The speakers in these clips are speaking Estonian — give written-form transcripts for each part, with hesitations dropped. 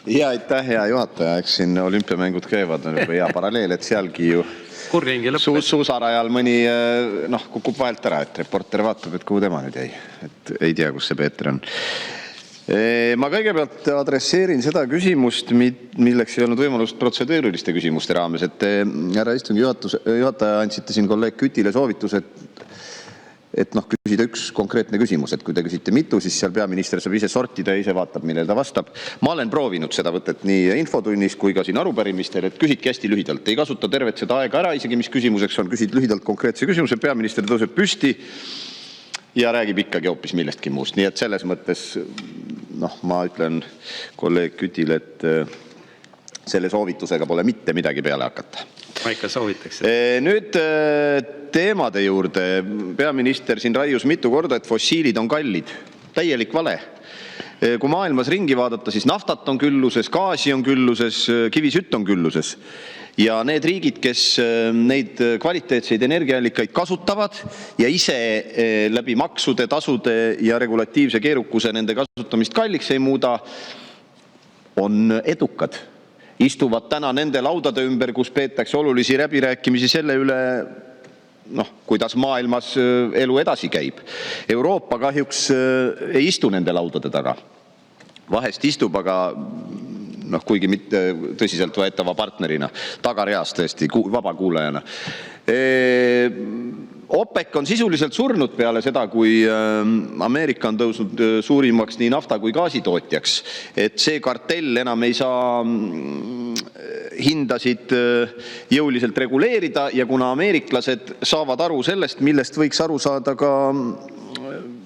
Ja aitäh, hea juhataja. Eks siin olümpiamängud käivad, on juba hea paralleel, et sealgi ju suusarajal mõni kukub vahelt ära, et reporter vaatab, et kuhu tema nüüd jäi. Et ei tea, kus see Peeter on. Ma kõigepealt adresseerin seda küsimust, milleks ei olnud võimalust protseduuriliste küsimuste raames. Et härra istungi juhataja andsite siin kolleeg Kütile soovitus, et küsida üks konkreetne küsimus, et kui te küsite mitu, siis seal peaminister saab ise sortida ja ise vaatab, millele ta vastab. Ma olen proovinud seda võtet nii infotunnis kui ka siin arupärimistel, et küsidki hästi lühidalt. Ei kasuta tervet seda aega ära, isegi mis küsimuseks on, küsid lühidalt konkreetse küsimuse, peaminister tõuseb püsti ja räägib ikkagi hoopis millestki muust. Nii et selles mõttes ma ütlen kolleeg Kütile, et selle soovitusega pole mitte midagi peale hakata. Ma ikka soovitaks. Nüüd teemade juurde. Peaminister siin raius mitu korda, et fossiilid on kallid. Täielik vale. Kui maailmas ringi vaadata, siis naftat on külluses, gaasi on külluses, kivisütt on külluses. Ja need riigid, kes neid kvaliteetseid energiaallikaid kasutavad ja ise läbi maksude, tasude ja regulatiivse keerukuse nende kasutamist kalliks ei muuda, on edukad. Istuvad täna nende laudade ümber, kus peetakse olulisi läbirääkimisi selle üle, kuidas maailmas elu edasi käib. Euroopa kahjuks ei istu nende laudade taga. Vahest istub, aga kuigi mitte tõsiselt võetava partnerina, tagareas tõesti, vabakuulajana. OPEC on sisuliselt surnud peale seda, kui Ameerika on tõusnud suurimaks nii nafta kui gaasitootjaks. Et see kartell enam ei saa hindasid jõuliselt reguleerida ja kuna ameeriklased saavad aru sellest, millest võiks aru saada ka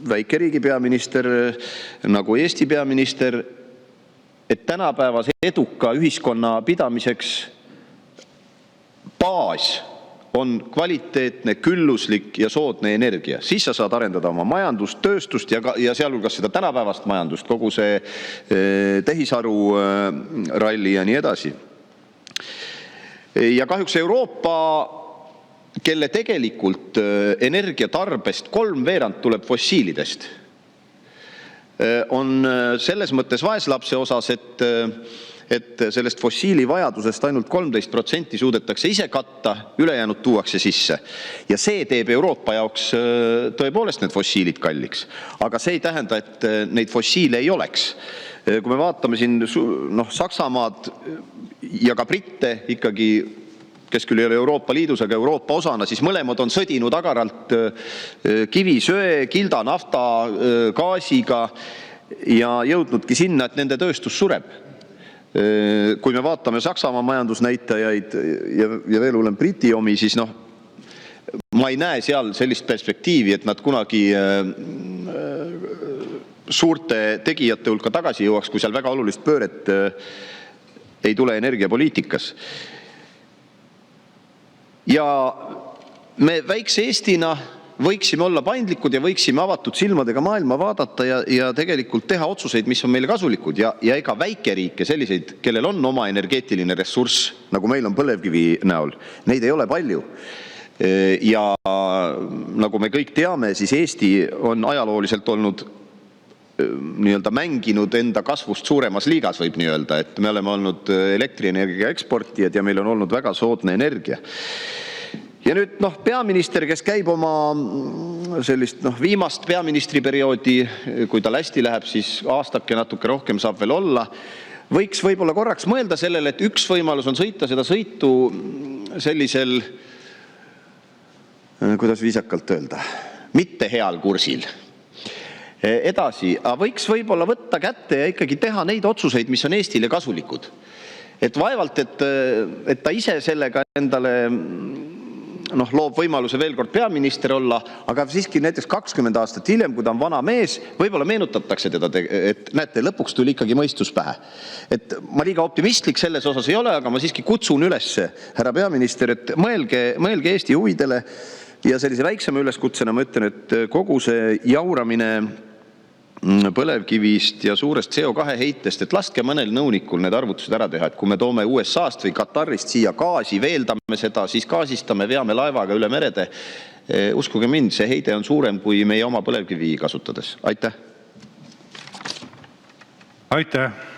väikeriigi peaminister nagu Eesti peaminister, et tänapäevas eduka ühiskonna pidamiseks baas on kvaliteetne, külluslik ja soodne energia. Siis sa saad arendada oma majandust, tööstust ja sealhulgas seda tänapäevast majandust, kogu see tehisaru ralli ja nii edasi. Ja kahjuks Euroopa, kelle tegelikult energiatarbest 3/4 tuleb fossiilidest, on selles mõttes vaeslapse osas, et sellest fossiili vajadusest ainult 13% suudetakse ise katta, ülejäänud tuuakse sisse. Ja see teeb Euroopa jaoks tõepoolest need fossiilid kalliks. Aga see ei tähenda, et neid fossiile ei oleks. Kui me vaatame siin Saksamaad ja ka Britte ikkagi, kes küll ei ole Euroopa Liidus, aga Euroopa osana, siis mõlemad on sõdinud agaralt kivisöe, kilda nafta, gaasiga ja jõudnudki sinna, et nende tööstus sureb. Kui me vaatame Saksamaa majandusnäitajaid ja veel hullem Briti omi, siis ma ei näe seal sellist perspektiivi, et nad kunagi suurte tegijate hulka tagasi jõuaks, kui seal väga olulist pööret ei tule energiapoliitikas. Ja me väikse Eestina võiksime olla paindlikud ja võiksime avatud silmadega maailma vaadata ja tegelikult teha otsuseid, mis on meile kasulikud ja ega väikeriike selliseid, kellel on oma energeetiline ressurss, nagu meil on põlevkivi näol, neid ei ole palju. Ja nagu me kõik teame, siis Eesti on ajalooliselt olnud mänginud enda kasvust suuremas liigas, võib nii öelda, et me oleme olnud elektrienergia eksportijad ja meil on olnud väga soodne energia. Ja nüüd peaminister, kes käib oma sellist viimast peaministriperioodi, kui ta hästi läheb, siis aastake natuke rohkem saab veel olla, võiks võib-olla korraks mõelda sellele, et üks võimalus on sõita seda sõitu sellisel, kuidas viisakalt öelda, mitte heal kursil. Edasi, aga võiks võib-olla võtta kätte ja ikkagi teha neid otsuseid, mis on Eestile kasulikud. Et vaevalt, et ta ise sellega endale loob võimaluse veel kord peaminister olla, aga siiski näiteks 20 aastat hiljem, kui ta on vana mees, võib-olla meenutatakse teda, et näete, lõpuks tuli ikkagi mõistus pähe. Et ma liiga optimistlik selles osas ei ole, aga ma siiski kutsun üles, härra peaminister, et mõelge Eesti huvidele ja sellise väiksema üleskutsena ma ütlen, et kogu see jauramine põlevkivist ja suurest CO2 heitest, et laske mõnel nõunikul need arvutused ära teha, et kui me toome USA-st või Katarist siia gaasi, veeldame seda, siis gaasistame, veame laevaga üle merede. Uskuge mind, see heide on suurem kui meie oma põlevkivi kasutades. Aitäh! Aitäh!